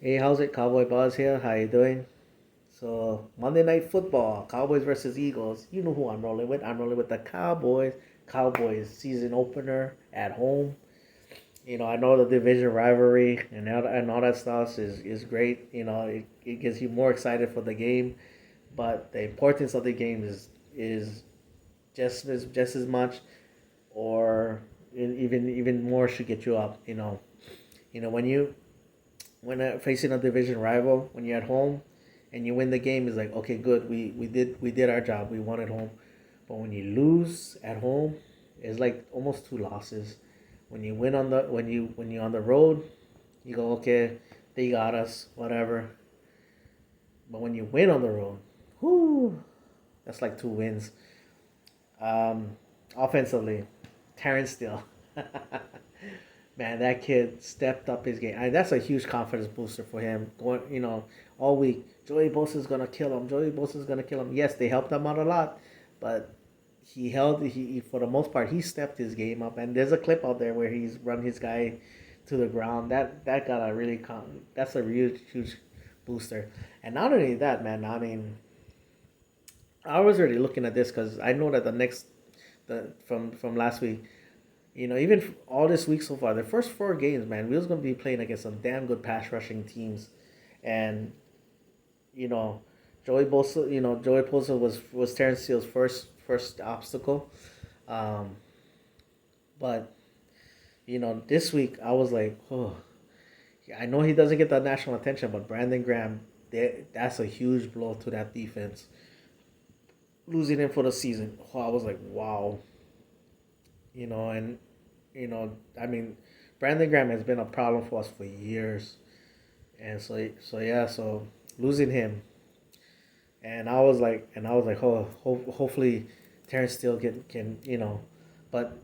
Hey, how's it? Cowboy Buzz here. How you doing? So Monday Night Football, Cowboys versus Eagles. You know who I'm rolling with. I'm rolling with the Cowboys. Cowboys season opener at home. I know the division rivalry and all that stuff is great. It gets you more excited for the game, but the importance of the game is just as much, or even more should get you up. When facing a division rival, when you're at home and you win the game, it's like, okay, good, we did our job, we won at home. But when you lose at home, it's like almost two losses. When you win on the when you're on the road, you go, okay, they got us, whatever. But when you win on the road, whoo, that's like two wins. Um, Offensively, Terrence Steele. Man, that kid stepped up his game. That's a huge confidence booster for him. Going, all week, Joey Bosa's gonna kill him. Joey Bosa's gonna kill him. Yes, they helped him out a lot, but he for the most part he stepped his game up. And there's a clip out there where he's run his guy to the ground. That got a really that's a real huge booster. And not only that, man. I mean, I was already looking at this because I know that the from last week, even all this week so far, the first four games, man, we was gonna be playing against some damn good pass rushing teams, and you know, Joey Bosa was Terrence Steele's first obstacle, um, but this week I was like, oh, I know he doesn't get the national attention, but Brandon Graham, that's a huge blow to that defense. Losing him for the season, oh, I was like, wow, and I mean, Brandon Graham has been a problem for us for years, and so losing him, and I was like, oh, hopefully, Terrence Steele can but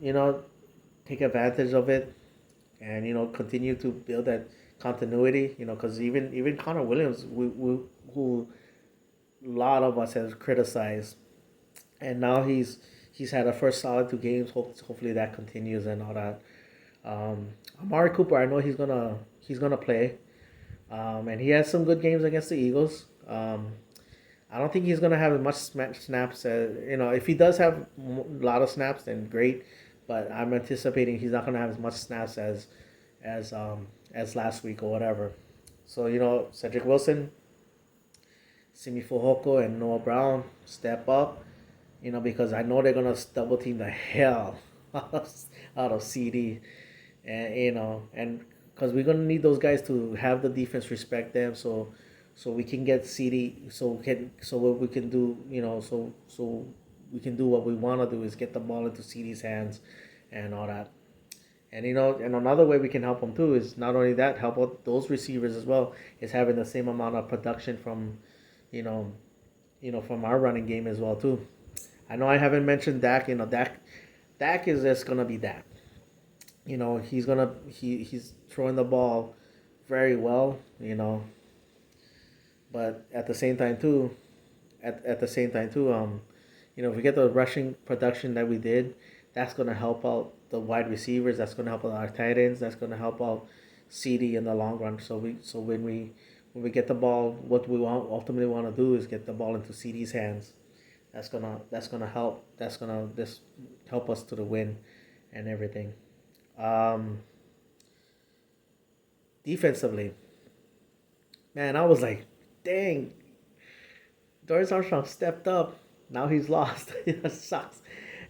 take advantage of it, and continue to build that continuity, because even Connor Williams, who a lot of us has criticized, and now he's had a first solid two games. Hopefully that continues and all that. Amari Cooper, I know he's gonna play, and he has some good games against the Eagles. I don't think he's gonna have as much snaps as If he does have a lot of snaps, then great. But I'm anticipating he's not gonna have as much snaps as as last week or whatever. So Cedric Wilson, Simi Fehoko, and Noah Brown step up. Because I know they're gonna double team the hell out of CD, and and because we're gonna need those guys to have the defense respect them, so we can get CD, so what we can do, so we can do what we want to do is get the ball into CD's hands, and all that. And and another way we can help them too is not only that, help out those receivers as well, is having the same amount of production from, you know, from our running game as well too. I know I haven't mentioned Dak. Dak is just gonna be Dak. He's throwing the ball very well. But at the same time too, at the same time too, if we get the rushing production that we did, that's gonna help out the wide receivers. That's gonna help out our tight ends. That's gonna help out CD in the long run. So when we get the ball, what we ultimately want to do is get the ball into CD's hands. That's gonna help. That's gonna just help us to the win, and everything. Um, Defensively, man, I was like, dang, Doris Armstrong stepped up. Now he's lost. It sucks.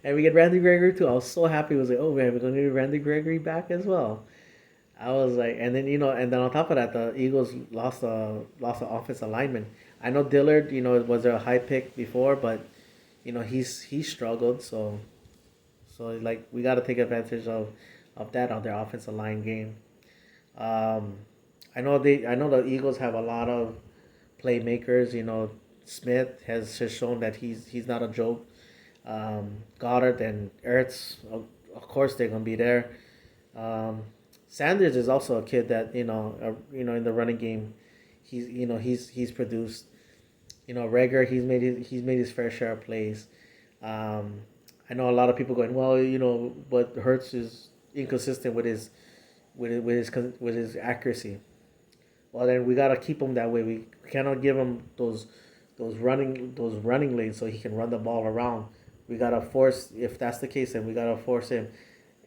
And we get Randy Gregory too. I was so happy. I was like, oh man, we're gonna get Randy Gregory back as well. I was like, and then on top of that, the Eagles lost the offensive lineman. I know Dillard, was a high pick before, but he struggled. So like we got to take advantage of that on their offensive line game. Um, I know the Eagles have a lot of playmakers. Smith has shown that he's not a joke. Goddard and Ertz, of course they're gonna be there. Um, Sanders is also a kid that in the running game, he's produced. Rager, he's made his fair share of plays. Um, I know a lot of people going, well, but Hurts is inconsistent with his accuracy. well then we gotta keep him that way. We cannot give him those running lanes so he can run the ball around. We gotta force if that's the case, then we gotta force him,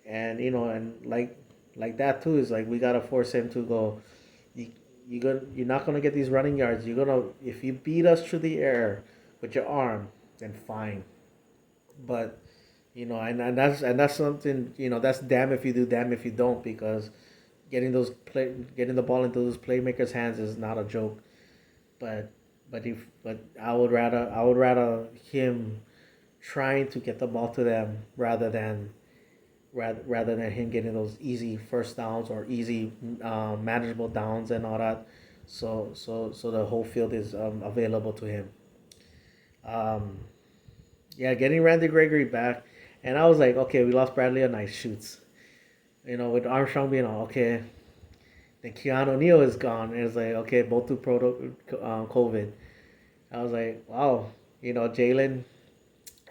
and and like that too is like we gotta force him to go. You you're not gonna get these running yards. You're gonna if you beat us through the air with your arm, then fine. But and that's something that's damn if you do, damn if you don't, because getting the ball into those playmakers' hands is not a joke. But but I would rather him trying to get the ball to them rather than him getting those easy first downs or easy manageable downs and all that. So the whole field is available to him. Um, yeah, getting Randy Gregory back, and I was like, okay, we lost Bradley on nice shoots. With Armstrong being on, okay, then Keanu Neal is gone. And it's like, okay, both through COVID. I was like, wow, Jalen,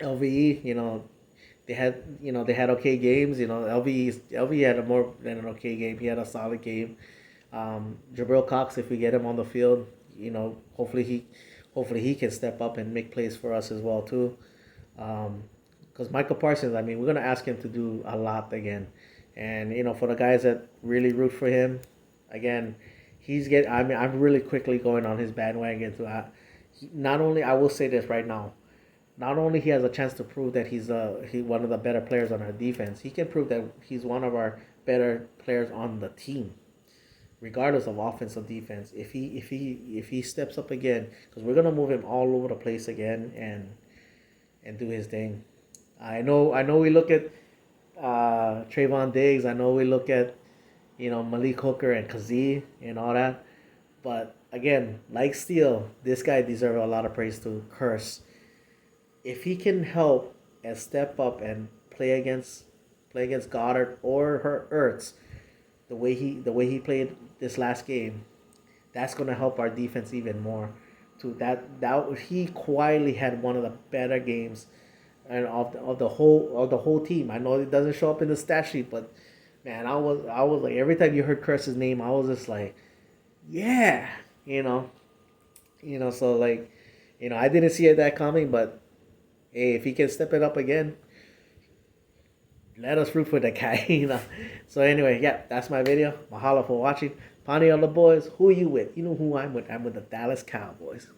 LVE, they had okay games. LVE had a more than an okay game. He had a solid game. Jabril Cox, if we get him on the field, hopefully he can step up and make plays for us as well too. Because Michael Parsons, I mean, we're gonna ask him to do a lot again, and for the guys that really root for him, again, I mean, I'm really quickly going on his bandwagon. Not only I will say this right now, not only he has a chance to prove that he one of the better players on our defense, he can prove that he's one of our better players on the team, regardless of offense or defense. If he steps up again, because we're gonna move him all over the place again and do his thing. I know. We look at Trayvon Diggs. I know we look at Malik Hooker and Kazee and all that. But again, like Steele, this guy deserves a lot of praise to Curse. If he can help and step up and play against Goddard or Ertz, the way he played this last game, that's gonna help our defense even more. To that he quietly had one of the better games, and of the whole team. I know it doesn't show up in the stat sheet, but man, I was like every time you heard Curse's name, I was just like, yeah, you know, So like, I didn't see it that coming, but hey, if he can step it up again, let us root for the guy. So anyway, yeah, that's my video. Mahalo for watching. Pony on the boys. Who are you with? You know who I'm with. I'm with the Dallas Cowboys.